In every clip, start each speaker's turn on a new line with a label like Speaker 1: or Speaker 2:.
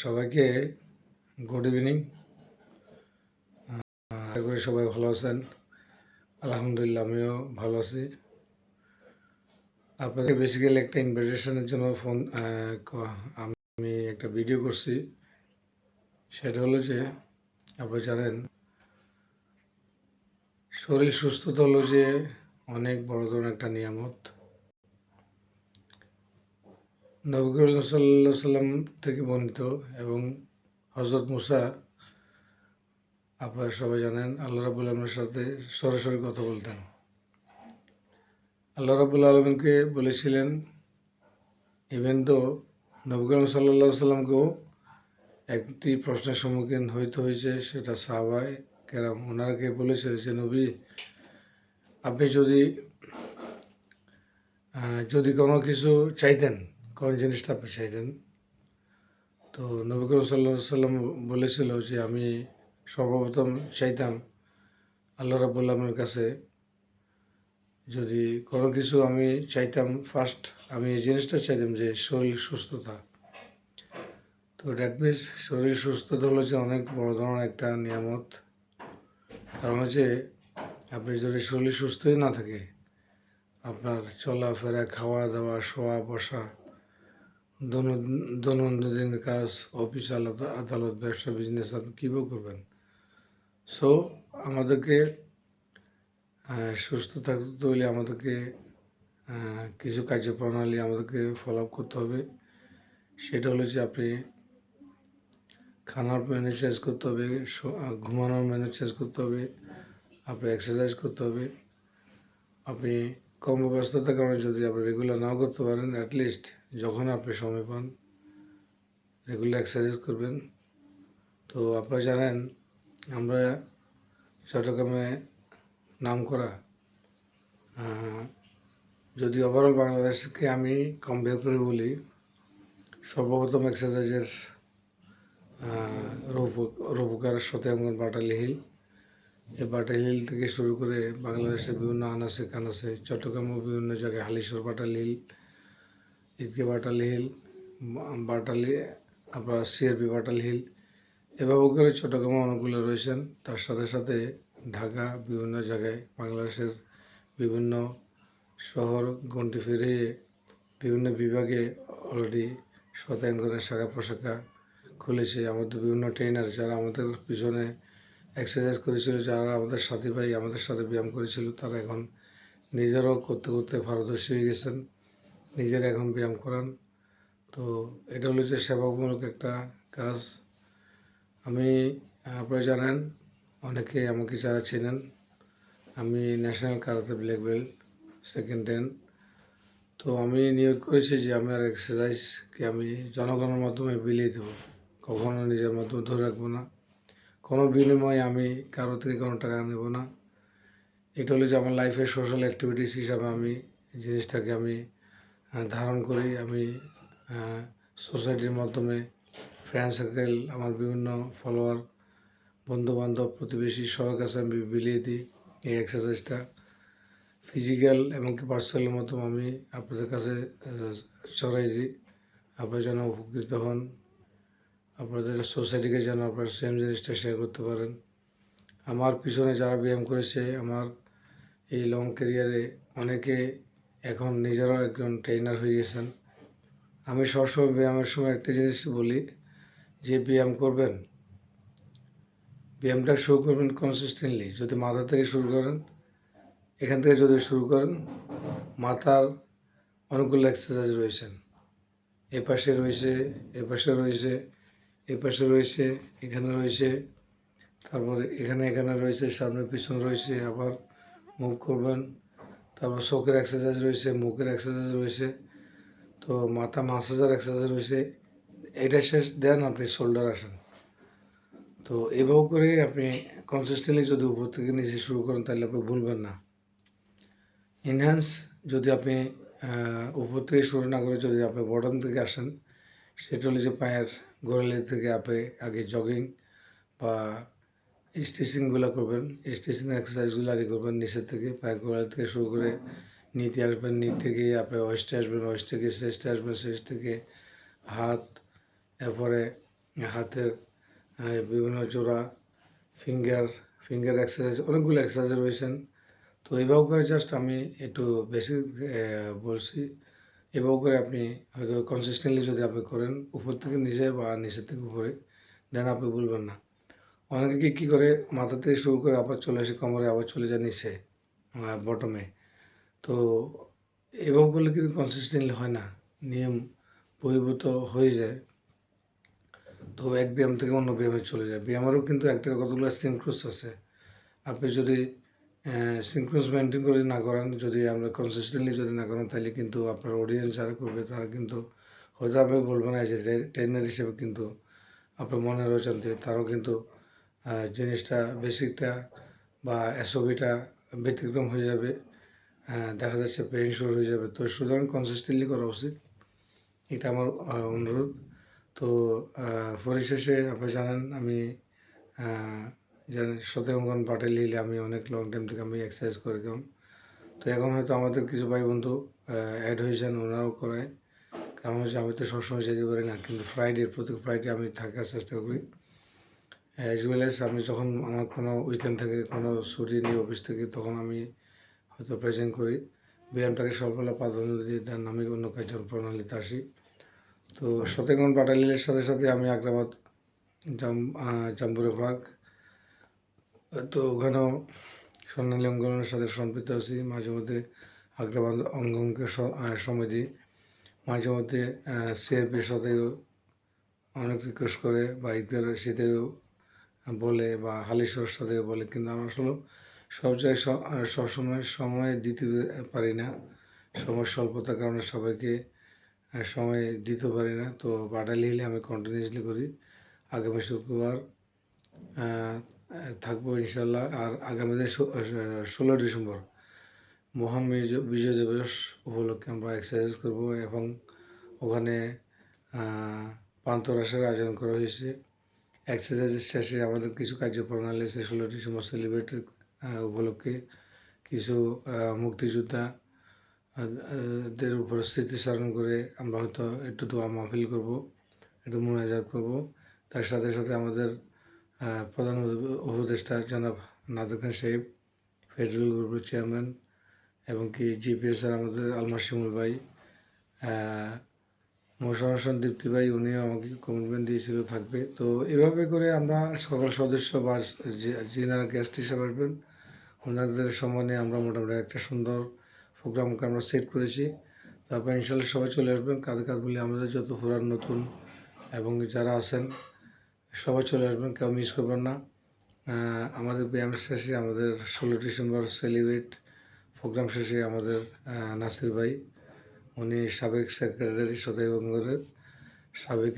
Speaker 1: সবাইকে good evening. আশা করি সবাই ভালো আছেন। আলহামদুলিল্লাহ আমিও ভালো আছি। আপনাকে বেসিক্যালি একটা ইনভিটেশনের জন্য আমি একটা ভিডিও করছি। সেটা হলো যে আপনি জানেন শরীর সুস্থতা হলো যে অনেক বড় ধরনের একটা নিয়ামত। নবী করিম সাল্লাল্লাহু আলাইহি সাল্লাম থেকে বর্ণিত এবং হযরত মুসা, আপনারা সবাই জানেন, আল্লাহ রাব্বুল আলামিনের সাথে সরাসরি কথা বলতেন। আল্লাহ রাব্বুল আলামিনকে বলেছিলেন, ইভেন তো নবী করিম সাল্লাল্লাহু আলাইহি সাল্লামকেও একটি প্রশ্নের সম্মুখীন হইতে হয়েছে। সেটা সাহাবায়ে কেরাম ওনারাকে বলেছে যে নবী, আপনি যদি যদি কোনো কিছু চাইতেন, কোন জিনিসটা আপনি চাইতেন? তো নবী করিম সাল্লাল্লাহু আলাইহি সাল্লাম বলেছিল যে আমি সর্বপ্রথম চাইতাম আল্লাহ রাব্বুল আলামিনের কাছে, যদি কোনো কিছু আমি চাইতাম, ফার্স্ট আমি এই জিনিসটা চাইতাম যে শরীর সুস্থতা। তো দ্যাট মিনস শরীর সুস্থতা হলো যে অনেক বড় ধরনের একটা নিয়ামত। কারণ হচ্ছে আপনি যদি শরীর সুস্থই না থাকে, আপনার চলাফেরা, খাওয়া দাওয়া, শোয়া বসা, দৈনন্দিন কাজ, অফিস আদালত, ব্যবসা, বিজনেস আপনি কীভাবে করবেন? সো আমাদেরকে সুস্থ থাকতে হলে আমাদেরকে কিছু কার্যপ্রণালী আমাদেরকে ফলো আপ করতে হবে। সেটা হলো যে আপনি খানার মেনু চেঞ্জ করতে হবে, ঘুমানোর মেনু চেঞ্জ করতে হবে, আপনি এক্সারসাইজ করতে হবে। আপনি কর্মব্যস্ততার কারণে যদি আপনি রেগুলার নাও করতে পারেন, অ্যাটলিস্ট যখন আপনি সময় পান রেগুলার এক্সারসাইজ করবেন। তো আপনারা জানেন আমরা চট্টগ্রামে নাম করা, যদি ওভারঅল বাংলাদেশকে আমি কম্পেয়ার করে বলি, সর্বপ্রথম এক্সারসাইজের রূপকার সত্যঙ্গন পাটালি হিল। এই পাটালি হিল থেকে শুরু করে বাংলাদেশের বিভিন্ন আনাচে কানাচে, চট্টগ্রামেও বিভিন্ন জায়গায় হালিশহর পাটালি হিল, ঈদগাহ পাটালি হিল, আপনার সিআরপি পাটালি হিল, এভাবে করে চট্টগ্রামে অনেকগুলো রয়েছেন। তার সাথে সাথে ঢাকা, বিভিন্ন জায়গায় বাংলাদেশের বিভিন্ন শহর গন্ডি পেরিয়ে বিভিন্ন বিভাগে অলরেডি শতাঙ্গনের শাখা প্রশাখা খুলেছে। আমাদের বিভিন্ন ট্রেনার যারা আমাদের পিছনে এক্সারসাইজ করেছিল, যারা আমাদের সাথী ভাই আমাদের সাথে ব্যায়াম করেছিল, তারা এখন নিজেরাও করতে করতে পারদর্শী হয়ে গেছেন, নিজেরা এখন ব্যায়াম করান। তো এটা হলো যে সেবামূলক একটা কাজ। আপনারা জানেন, অনেকে আমাকে যারা চেনেন, আমি national karate black belt second 10। তো আমি নিয়োগ করেছি যে আমার এক্সারসাইজকে আমি জনগণের মাধ্যমে বিলিয়ে দেবো, কখনো নিজের মাধ্যমে ধরে রাখবো না, কোনো বিনিময়ে আমি কারো থেকে কোনো টাকা নেব না। এটা হলো যে আমার লাইফের সোশ্যাল অ্যাক্টিভিটিস হিসাবে আমি জিনিসটাকে আমি ধারণ করি। আমি সোসাইটির মাধ্যমে ফ্রেন্ড সার্কেল, আমার বিভিন্ন ফলোয়ার, বন্ধুবান্ধব, প্রতিবেশী সবার কাছে আমি বিলিয়ে দিই এই এক্সারসাইজটা। ফিজিক্যাল এমনকি ভার্চুয়ালের মাধ্যমে আমি আপনাদের কাছে ছড়াই দিই, আপনারা যেন উপকৃত হন, আপনাদের সোসাইটিকে যেন আপনারা সেম জিনিসটা শেয়ার করতে পারেন। আমার পিছনে যারা ব্যায়াম করেছে আমার এই লং ক্যারিয়ারে, অনেকে এখন নিজেরাও একজন ট্রেনার হয়ে গেছেন। আমি সবসময় ব্যায়ামের সময় একটা জিনিস বলি যে ব্যায়াম করবেন, ব্যায়ামটা শুরু করবেন কনসিস্টেন্টলি। যদি মাথা থেকে শুরু করেন, এখান থেকে যদি শুরু করেন, মাথার অনেকগুলো এক্সারসাইজ রয়েছেন, এ পাশে রয়েছে, এ পাশে রয়েছে, এ পাশে রয়েছে, এখানে রয়েছে, তারপরে এখানে রয়েছে, সামনে পিছনে রয়েছে, আবার মুভ করবেন। তারপর চোখের এক্সারসাইজ রয়েছে, মুখের এক্সারসাইজ রয়েছে, তো মাথা মাসাজের এক্সারসাইজ রয়েছে। এটা শেষ দেন আপনি শোল্ডার আসেন। তো এভাবে করে আপনি কনসিস্টেন্টলি যদি উপর থেকে নিচে শুরু করেন, তাহলে আপনি ভুলবেন না। ইনহ্যান্স যদি আপনি উপর থেকে শুরু না করে যদি আপনি বটম থেকে আসেন, সেটা হলো যে পায়ের গোড়ালি থেকে আপনি আগে জগিং বা স্ট্রেচিংগুলো করবেন, স্ট্রেচিং এক্সারসাইজগুলো আগে করবেন। নিচের থেকে পায়ের গোড়ালি থেকে শুরু করে নিতে আসবেন, নিচ থেকে আপনি ওয়েস্টে আসবেন, ওয়েস্ট থেকে চেস্টে আসবেন, চেস্ট থেকে হাত, এরপরে হাতের বিভিন্ন জোড়া, ফিঙ্গার ফিঙ্গার এক্সারসাইজ, অনেকগুলো এক্সারসাইজ রয়েছেন। তো এইভাবে করে জাস্ট আমি একটু বেশি বলছি। এভাবে করে আপনি হয়তো কনসিস্টেন্টলি যদি আপনি করেন উপর থেকে নিচে বা নিচের থেকে উপরে, দেন আপনি বলবেন না। অনেকে কী করে মাথা থেকে শুরু করে আবার চলে আসে কোমরে, আবার চলে যায় নিচে বটমে। তো এভাবে করলে কিন্তু কনসিস্টেন্টলি হয় না, নিয়ম বহির্ভূত হয়ে যায়। তো এক ব্যায়াম থেকে অন্য ব্যায়ামে চলে যায়। ব্যায়ামেরও কিন্তু একটা কতগুলো সিনক্রোস আছে। আপনি যদি সিনক্রোস মেনটেন করে না করেন, যদি আমরা কনসিস্টেন্টলি যদি না করেন, তাহলে কিন্তু আপনার অডিয়েন্স যারা করবে তারা কিন্তু হয়তো আপনি বলবেন না যে ট্রেনার হিসেবে, কিন্তু আপনার মনের অজান্তে তারাও কিন্তু জিনিসটা বেসিকটা বা এসওবিটা ব্যতিক্রম হয়ে যাবে, দেখা যাচ্ছে পেইন শুরু হয়ে যাবে। তো সুতরাং কনসিস্টেন্টলি করা উচিত, এটা আমার অনুরোধ। তো পরিশেষে আপনি জানেন আমি জানেন সত্যঙ্গন পাটেল হিলে আমি অনেক লং টাইম থেকে আমি এক্সারসাইজ করতাম। তো এখন হয়তো আমাদের কিছু ভাই বন্ধু অ্যাড হয়েছেন, ওনারাও করায়। কারণ হচ্ছে আমি তো সবসময় যেতে পারি না, কিন্তু প্রত্যেক ফ্রাইডে আমি থাকার চেষ্টা করি। অ্যাজ ওয়েল এস আমি যখন আমার কোনো উইকেন্ড থেকে কোনো ছুটি নিয়ে অফিস থেকে, তখন আমি হয়তো প্রেজেন্ট করি। ব্যায়ামটাকে সর্ববেলা প্রাধান্য দিয়ে দেন আমি অন্য কার্য প্রণালীতে আসি। তো সত্যঙ্গন পাটালিলের সাথে সাথে আমি আগ্রাবাদ জাম্বুরা পার্ক, তো ওখানেও স্বর্ণালী অঙ্গনের সাথে সম্পৃক্ত আছি। মাঝে মধ্যে আগ্রাবাদ অঙ্গনকে সময় দিই। মাঝে মধ্যে সিআরপির সাথেও অনেক রিকোয়েস্ট করে, বা ঈদের শীতেও বলে, বা হালিশোর সাথেও বলে, কিন্তু আমরা আসলে সব জায়গায় সবসময় সময় দিতে পারি না। সময় স্বল্পতার কারণে সবাইকে সময় দিতে পারি না। তো পাটালি হিলে আমি কন্টিনিউসলি করি। আগামী শুক্রবার থাকবো ইনশাল্লাহ। আর আগামী দিন 16 ডিসেম্বর মহান বিজয় দিবস উপলক্ষে আমরা এক্সারসাইজ করব, এবং ওখানে পান্থরাসের আয়োজন করা হয়েছে। এক্সারসাইজের শেষে আমাদের কিছু কার্যপ্রণালী আছে 16 ডিসেম্বর সেলিব্রেটের উপলক্ষে। কিছু মুক্তিযোদ্ধা দের উপর স্মৃতিচারণ করে আমরা হয়তো একটু দোয়া মাহফিল করব, একটু মোনাজাত করব। তার সাথে সাথে আমাদের প্রধান উপদেষ্টা জনাব নাদের খান সাহেব, ফেডারেল গ্রুপের চেয়ারম্যান, এবং কি জিপিএস আর আমাদের আলমার শিমুল ভাই, মোশাররফ দীপ্তি ভাই, উনিও আমাকে কমিটমেন্ট দিয়েছিল থাকবে। তো এভাবে করে আমরা সকল সদস্য বা যিনারা গেস্ট হিসেবে আসবেন, ওনাদের সম্মানে আমরা মোটামুটি একটা সুন্দর প্রোগ্রামকে আমরা সেট করেছি। তারপর ইনশাল্লাহ সবাই চলে আসবেন, কাঁধে কাঁধ মিলিয়ে আমাদের যত পুরান নতুন এবং যারা আছেন সবাই চলে আসবেন, কেউ মিস করবেন না। আমাদের ব্যায়ামের শেষে আমাদের 16 ডিসেম্বর সেলিব্রেট প্রোগ্রাম শেষে আমাদের নাসির ভাই, উনি সাবেক সেক্রেটারি সদাইবঙ্গের, সাবেক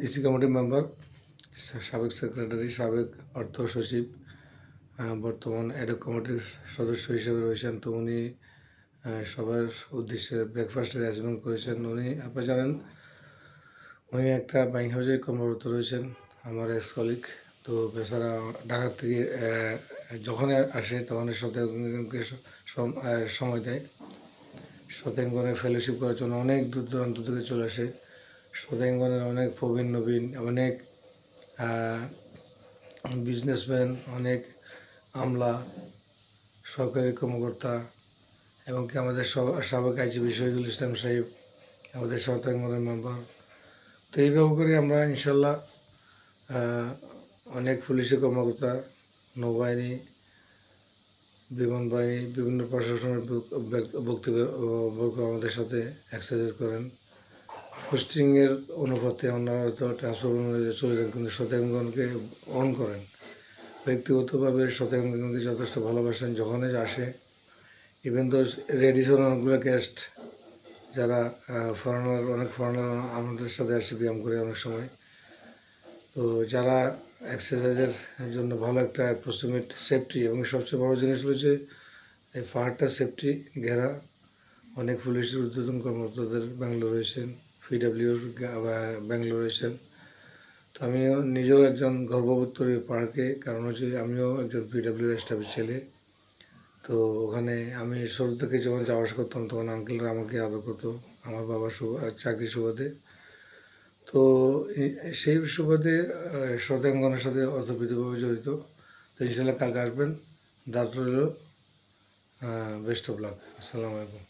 Speaker 1: ইসি কমিটির মেম্বার, সাবেক সেক্রেটারি, সাবেক অর্থ সচিব, বর্তমান অ্যাডক কমিটির সদস্য হিসেবে রয়েছেন। তো উনি সবার উদ্দেশ্যে ব্রেকফাস্টের অ্যারেঞ্জমেন্ট করেছেন। উনি আপনারা জানেন উনি একটা ব্যাংক হাউসে কর্মরত রয়েছেন, আমার এক্স কলিগ। তো বেচারা ঢাকা থেকে যখন আসে তখন সত্যঙ্গনকে সময় দেয়। সত্যঙ্গনে ফেলোশিপ করার জন্য অনেক দূর দূরান্ত থেকে চলে আসে। সত্যঙ্গনের অনেক প্রবীণ নবীন, অনেক বিজনেসম্যান, অনেক আমলা, সরকারি কর্মকর্তা, এবং কি আমাদের সাবেক আইজিপি শহীদুল ইসলাম সাহেব আমাদের সত্যঙ্গনের মেম্বার। তো এইভাবে করে আমরা ইনশাল্লাহ অনেক পুলিশি কর্মকর্তা, নৌবাহিনী, বিমান বাহিনী, বিভিন্ন প্রশাসনের বক্তব্য আমাদের সাথে এক্সারসাইজ করেন। পোস্টিংয়ের অনুপাতে ওনারা হয়তো ট্রান্সফার চলে যান, কিন্তু সত্যঙ্গনকে অন করেন। ব্যক্তিগতভাবে সত্যঙ্গনকে যথেষ্ট ভালোবাসেন। যখনই আসে, ইভেন তো রেডিসন অনেকগুলো গেস্ট যারা অনেক ফরেনার আমাদের সাথে আসে ব্যায়াম করে অনেক সময়। তো যারা এক্সারসাইজের জন্য ভালো একটা অ্যাপ্রক্সিমেট সেফটি, এবং সবচেয়ে বড় জিনিস হচ্ছে এই পাহাড়টা সেফটি ঘেরা। অনেক পুলিশের ঊর্ধ্বতন কর্মকর্তাদের ব্যাঙ্গালোর রয়েছেন, পিডাব্লিউর ব্যাঙ্গালোর রয়েছেন। তো আমিও নিজেও একজন গর্ববোধ করি পাহাড়কে, কারণ হচ্ছে আমিও একজন পিডাব্লিউ স্টাফের ছেলে। তো ওখানে আমি শুরু থেকে যখন যাওয়া আসা করতাম, তখন আঙ্কেলরা আমাকে আদর করতো আমার বাবার চাকরি সুবাদে। তো সেই সুবাদে শতাঙ্গনের সাথে অতপ্রীতভাবে জড়িত। তো ইনশাল্লাহ কালকে আসবেন, দাঁত রইল। Best of luck. আসসালামু আলাইকুম।